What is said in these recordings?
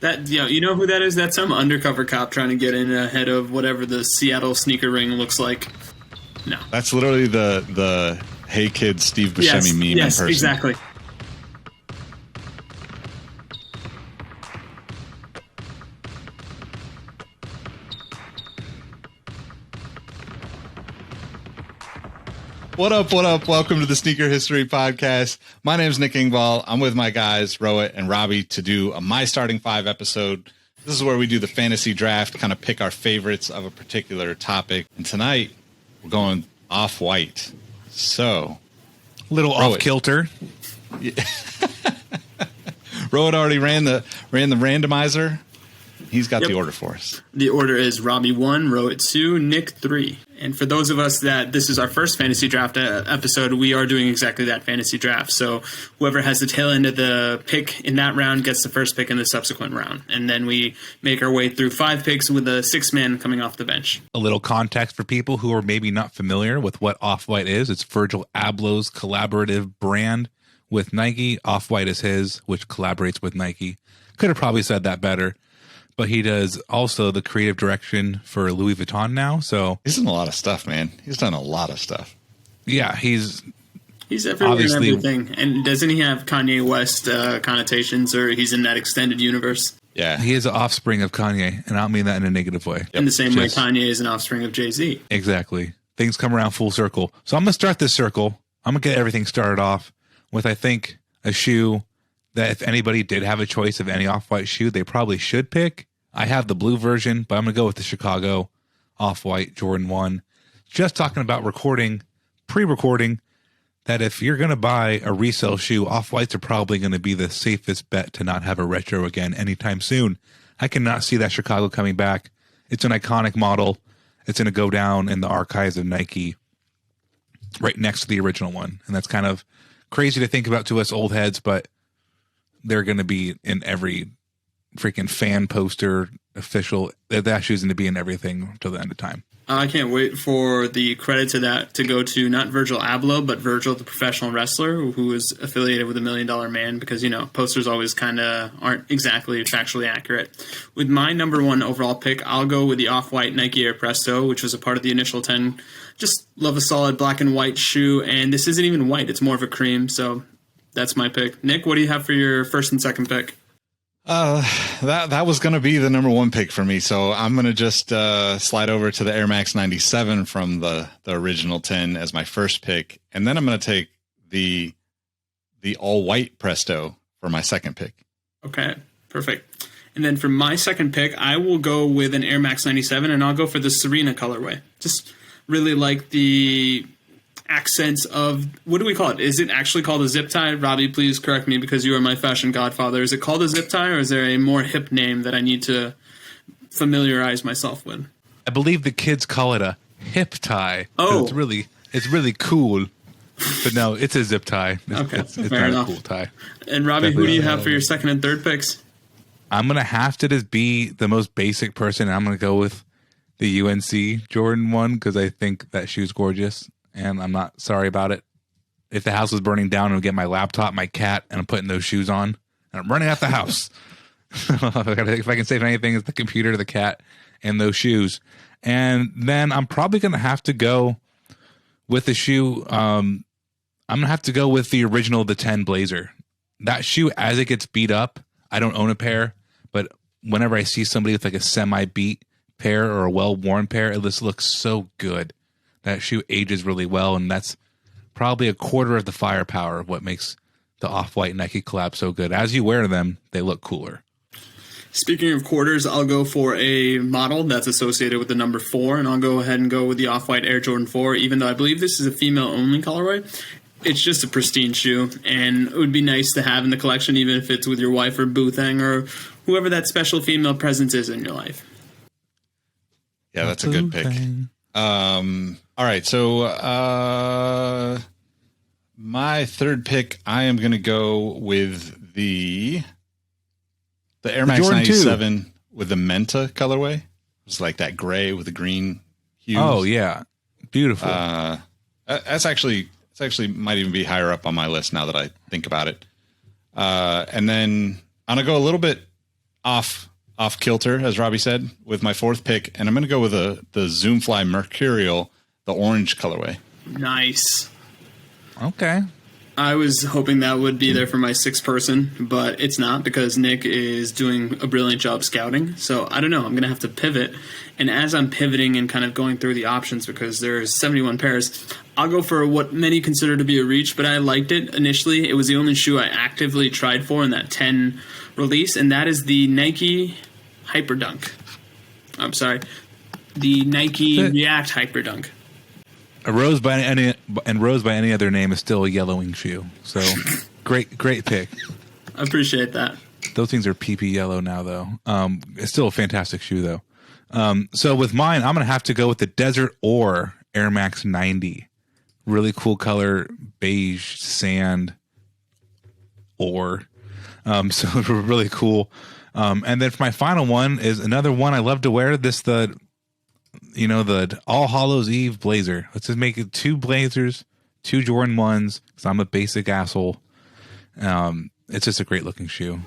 That you know who that is? That's some undercover cop trying to get in ahead of whatever the Seattle sneaker ring looks like. No. That's literally the Hey Kid Steve Buscemi meme in Yes, person. exactly. What up, what up? Welcome to the Sneaker History Podcast. My name is Nick Ingval. I'm with my guys, Rohit and Robbie, to do a My Starting Five episode. This is where we do the fantasy draft, kind of pick our favorites of a particular topic. And tonight, we're going off-white. So, a little off kilter. Yeah. Rohit already ran the randomizer. He's got the order for us. The order is Robbie 1, Rohit 2, Nick 3. And for those of us that this is our first fantasy draft episode, we are doing exactly that fantasy draft. So whoever has the tail end of the pick in that round gets the first pick in the subsequent round. And then we make our way through 5 picks with a 6th man coming off the bench. A little context for people who are maybe not familiar with what Off-White is. It's Virgil Abloh's collaborative brand with Nike. Off-White is his, which collaborates with Nike. Could have probably said that better. But he does also the creative direction for Louis Vuitton now. So he's done a lot of stuff, man. He's done a lot of stuff. Yeah, he's everywhere and everything. And doesn't he have Kanye West connotations, or he's in that extended universe? Yeah. He is an offspring of Kanye, and I don't mean that in a negative way. In the same way Kanye is an offspring of Jay-Z. Exactly. Things come around full circle. So I'm going to start this circle. I'm going to get everything started off with, I think, a shoe that if anybody did have a choice of any Off-White shoe, they probably should pick. I have the blue version, but I'm going to go with the Chicago Off-White Jordan 1. Just talking about pre-recording, that if you're going to buy a resale shoe, Off-Whites are probably going to be the safest bet to not have a retro again anytime soon. I cannot see that Chicago coming back. It's an iconic model. It's going to go down in the archives of Nike right next to the original one. And that's kind of crazy to think about to us old heads, but they're going to be in every freaking fan poster, official. That shoe's going to be in everything until the end of time. I can't wait for the credit to that to go to not Virgil Abloh, but Virgil, the professional wrestler who is affiliated with $1 Million Man, because, you know, posters always kind of aren't exactly factually accurate. With my number 1 overall pick, I'll go with the Off-White Nike Air Presto, which was a part of the initial 10. Just love a solid black and white shoe, and this isn't even white. It's more of a cream, so that's my pick. Nick, what do you have for your first and second pick? That was going to be the number 1 pick for me. So I'm going to just slide over to the Air Max 97 from the original 10 as my first pick. And then I'm going to take the all white Presto for my second pick. Okay, perfect. And then for my second pick, I will go with an Air Max 97, and I'll go for the Serena colorway. Just really like the accents of, what do we call it? Is it actually called a zip tie? Robbie, please correct me because you are my fashion godfather. Is it called a zip tie, or is there a more hip name that I need to familiarize myself with? I believe the kids call it a hip tie. Oh, it's really cool. But no, it's a zip tie. It's not enough. A cool tie. And Robbie, who do you have for your second and third picks? I'm gonna have to just be the most basic person. I'm gonna go with the UNC Jordan 1 because I think that shoe's gorgeous. And I'm not sorry about it. If the house was burning down, I would get my laptop, my cat, and I'm putting those shoes on. And I'm running out the house. If I can save anything, it's the computer, the cat, and those shoes. And then I'm probably going to have to go with the shoe. I'm going to have to go with the original, the 10 Blazer. That shoe, as it gets beat up, I don't own a pair. But whenever I see somebody with like a semi-beat pair or a well-worn pair, it just looks so good. That shoe ages really well, and that's probably a quarter of the firepower of what makes the Off-White Nike collab so good. As you wear them, they look cooler. Speaking of quarters, I'll go for a model that's associated with the number 4, and I'll go ahead and go with the Off-White Air Jordan 4, even though I believe this is a female-only colorway. It's just a pristine shoe, and it would be nice to have in the collection, even if it's with your wife or boo thing or whoever that special female presence is in your life. Yeah, that's a good pick. All right, so my third pick, I am going to go with the Air Max 97 with the Menta colorway. It's like that gray with the green hues. Oh yeah, beautiful. It's actually might even be higher up on my list now that I think about it. And then I'm gonna go a little bit off kilter, as Robbie said, with my fourth pick, and I'm going to go with the Zoomfly Mercurial, the orange colorway. Nice. Okay. I was hoping that would be there for my sixth person, but it's not because Nick is doing a brilliant job scouting. So I don't know. I'm going to have to pivot. And as I'm pivoting and kind of going through the options, because there's 71 pairs, I'll go for what many consider to be a reach, but I liked it initially. It was the only shoe I actively tried for in that 10 release, and that is the Nike Hyperdunk. I'm sorry. The Nike React Hyperdunk. A rose by any other name is still a yellowing shoe. So great pick. I appreciate that. Those things are PP yellow now, though. It's still a fantastic shoe, though. So with mine, I'm gonna have to go with the Desert Ore Air Max 90. Really cool color, beige sand ore. So really cool. And then for my final one is another one I love to wear. The All Hallows Eve blazer. Let's just make it 2 blazers, 2 Jordan 1s, because I'm a basic asshole. It's just a great looking shoe.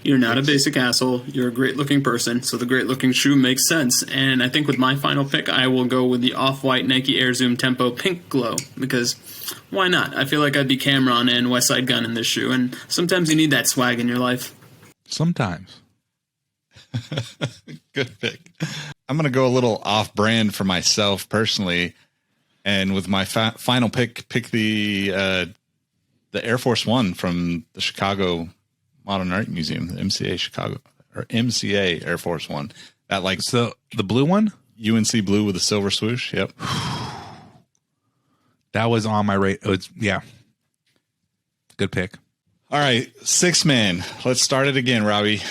You're not a basic asshole. You're a great looking person, so the great looking shoe makes sense. And I think with my final pick, I will go with the off-white Nike Air Zoom Tempo Pink Glow, because why not? I feel like I'd be Cameron and West Side Gun in this shoe, and sometimes you need that swag in your life. Sometimes. Good pick. I'm going to go a little off-brand for myself personally, and with my final pick the Air Force One from the Chicago Modern Art Museum, the MCA Chicago, or MCA Air Force One. That So the blue one? UNC blue with a silver swoosh. Yep. That was on my rate. Yeah. Good pick. All right, 6 man. Let's start it again, Robbie.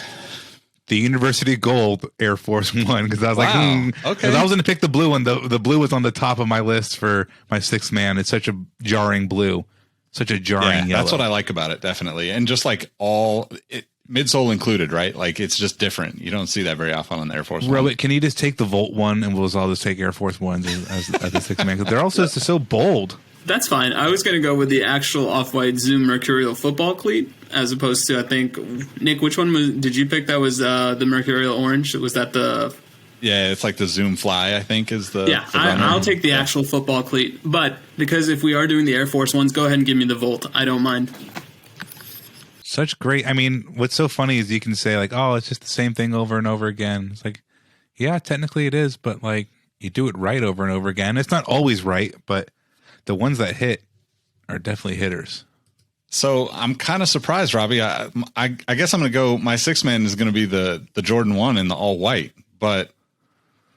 The University Gold Air Force One, because I was like, okay. Because I was going to pick the blue one. The blue was on the top of my list for my 6th man. It's such a jarring blue, such a jarring yellow. That's what I like about it, definitely. And just like midsole included, right? Like it's just different. You don't see that very often on the Air Force One. Robert, can you just take the Volt one and we'll all just take Air Force Ones as the 6th man? Because they're also just so bold. That's fine. I was going to go with the actual off-white Zoom Mercurial football cleat, as opposed to, I think, Nick, which one did you pick? That was the Mercurial orange. Was that the? Yeah, it's like the Zoom Fly, I think, is the. Yeah, I'll take the actual football cleat. But because if we are doing the Air Force Ones, go ahead and give me the Volt. I don't mind. Such great. I mean, what's so funny is you can say like, oh, it's just the same thing over and over again. It's like, yeah, technically it is, but like you do it right over and over again. It's not always right, but the ones that hit are definitely hitters. So I'm kind of surprised, Robbie. I guess I'm going to go. My 6th man is going to be the Jordan 1 in the all white, but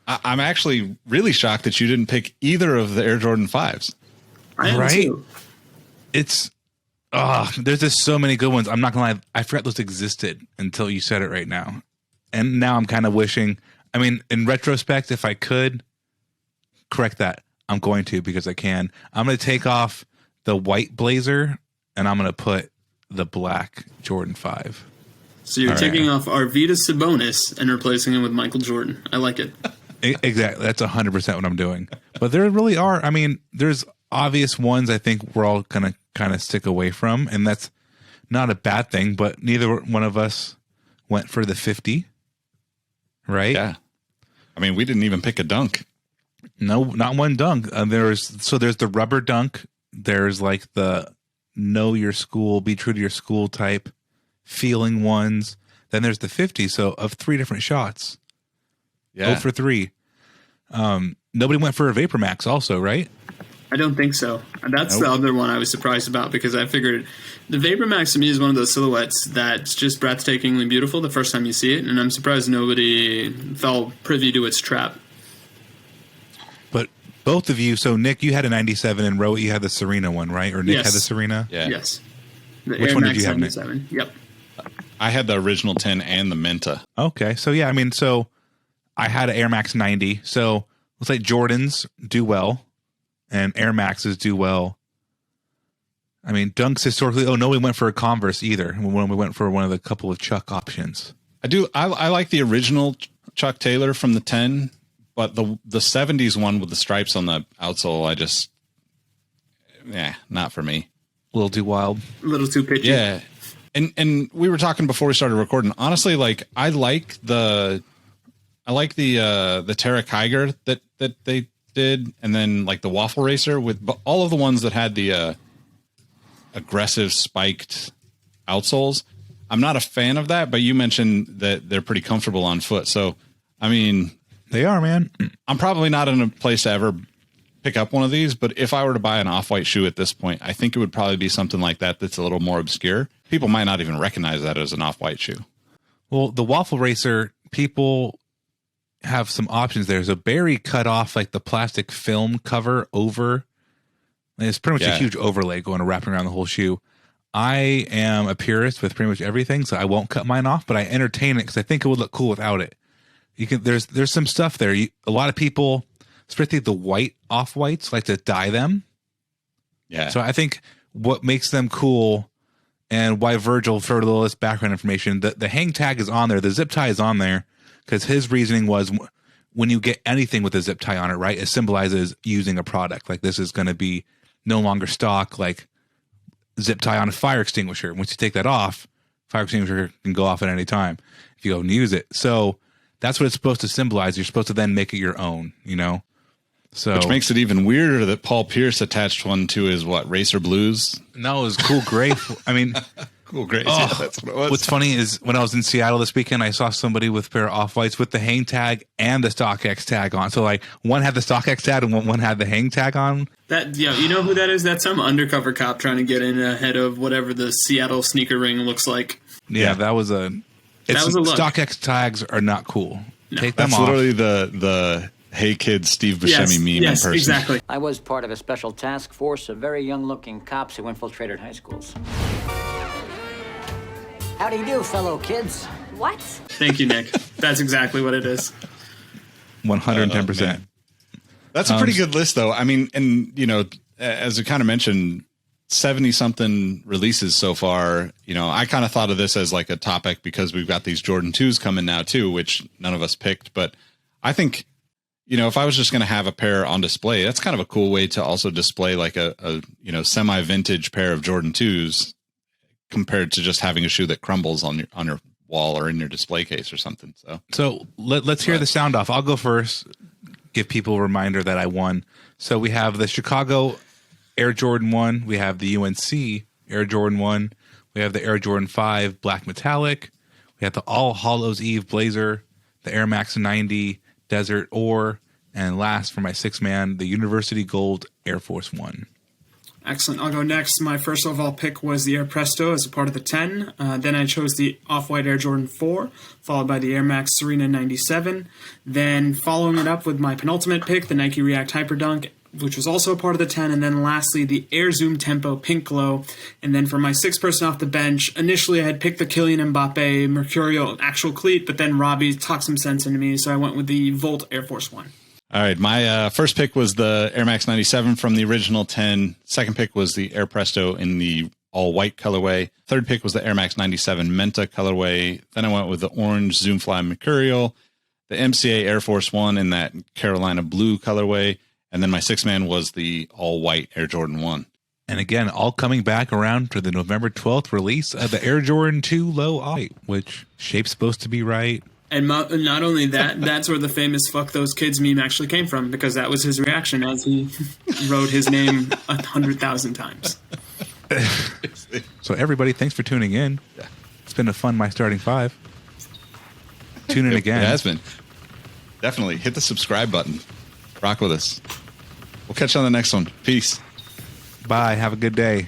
I'm actually really shocked that you didn't pick either of the Air Jordan 5s. I am too. It's there's just so many good ones. I'm not gonna lie, I forgot those existed until you said it right now, and now I'm kind of wishing. I mean, in retrospect, if I could correct that, I'm going to, because I can. I'm going to take off the white blazer and I'm going to put the black Jordan 5. So you're taking off Arvydas Sabonis and replacing him with Michael Jordan. I like it. Exactly. That's 100% what I'm doing. But there really are. I mean, there's obvious ones I think we're all going to kind of stick away from, and that's not a bad thing, but neither one of us went for the 50, right? Yeah. I mean, we didn't even pick a dunk. No, not one dunk. There's the rubber dunk. There's like the know your school, be true to your school type feeling ones. Then there's the 50. So of 3 different shots. Yeah. 0 for 3. Nobody went for a Vapor Max also, right? I don't think so. That's the other one I was surprised about, because I figured the Vapor Max to me is one of those silhouettes that's just breathtakingly beautiful the first time you see it, and I'm surprised nobody fell privy to its trap. But both of you, so Nick, you had a 97, and Roe, you had the Serena one, right? Or Nick had the Serena? Yeah. Yes. The Which Air one Max did you have, 97. Yep. I had the original 10 and the Menta. Okay. So, yeah, I mean, so I had an Air Max 90. So let's say Jordans do well and Air Maxes do well. I mean, Dunks historically, no, we went for a Converse either when we went for one of the couple of Chuck options. I like the original Chuck Taylor from the 10, but the 70s one with the stripes on the outsole, not for me. A little too wild. A little too pitchy. Yeah. And we were talking before we started recording. Honestly, like I like the Terra Kiger that they did, and then like the Waffle Racer with all of the ones that had the aggressive spiked outsoles. I'm not a fan of that, but you mentioned that they're pretty comfortable on foot. So, I mean, They are, man. I'm probably not in a place to ever pick up one of these, but if I were to buy an off-white shoe at this point, I think it would probably be something like that that's a little more obscure. People might not even recognize that as an off-white shoe. Well, the Waffle Racer, people have some options there. So Barry cut off like the plastic film cover over. And it's pretty much a huge overlay going and wrapping around the whole shoe. I am a purist with pretty much everything, so I won't cut mine off, but I entertain it because I think it would look cool without it. You can there's some stuff there. A lot of people, especially the white off-whites, like to dye them. Yeah. So I think what makes them cool and why Virgil, for a little less background information, the hang tag is on there. The zip tie is on there because his reasoning was when you get anything with a zip tie on it, right, it symbolizes using a product. Like this is going to be no longer stock, like zip tie on a fire extinguisher. Once you take that off, fire extinguisher can go off at any time if you go and use it. So that's what it's supposed to symbolize. You're supposed to then make it your own, you know? So, which makes it even weirder that Paul Pierce attached one to his Racer Blues. No, it was Cool Gray. I mean, Cool Gray. Yeah, that's what it was. What's funny is when I was in Seattle this weekend, I saw somebody with a pair of off-whites with the hang tag and the StockX tag on. So like one had the StockX tag and one had the hang tag on. That, yeah, you know who that is? That's some undercover cop trying to get in ahead of whatever the Seattle sneaker ring looks like. Yeah, that was a. That was a look. StockX tags are not cool. No. Take them That's off. literally the Hey Kids Steve Buscemi meme in person. Exactly. I was part of a special task force of very young-looking cops who infiltrated high schools. How do you do, fellow kids? What? Thank you, Nick. That's exactly what it is. 110%. That's a pretty good list, though. I mean, and, you know, as I kind of mentioned, 70-something releases so far. You know, I kind of thought of this as like a topic because we've got these Jordan 2s coming now, too, which none of us picked. But I think, you know, if I was just going to have a pair on display, that's kind of a cool way to also display like a you know, semi-vintage pair of Jordan 2s compared to just having a shoe that crumbles on your wall or in your display case or something. So let's hear the sound off. I'll go first. Give people a reminder that I won. So we have the Chicago Air Jordan 1. We have the UNC Air Jordan 1. We have the Air Jordan 5 Black Metallic. We have the All Hallows Eve Blazer, the Air Max 90 Desert Ore, and last for my six man, the University Gold Air Force 1. Excellent. I'll go next. My first overall pick was the Air Presto as a part of the 10. Then I chose the Off-White Air Jordan 4, followed by the Air Max Serena 97. Then following it up with my penultimate pick, the Nike React Hyperdunk, which was also a part of the 10. And then lastly, the Air Zoom Tempo Pink Glow. And then for my sixth person off the bench, initially I had picked the Kylian Mbappe Mercurial actual cleat, but then Robbie talked some sense into me, so I went with the Volt Air Force 1. all right, my first pick was the Air Max 97 from the original 10. Second pick was the Air Presto in the all-white colorway. Third pick was the Air Max 97 Menta colorway. Then I went with the orange Zoomfly Mercurial, the MCA Air Force 1 in that Carolina blue colorway, and then my sixth man was the all-white Air Jordan 1. And again, all coming back around to the November 12th release of the Air Jordan 2 Low White, which shape's supposed to be right. And not only that, that's where the famous "fuck those kids" meme actually came from, because that was his reaction as he wrote his name 100,000 times. So everybody, thanks for tuning in. Yeah. It's been a fun My Starting Five. Tune in again. It has been. Definitely. Hit the subscribe button. Rock with us. We'll catch you on the next one. Peace. Bye. Have a good day.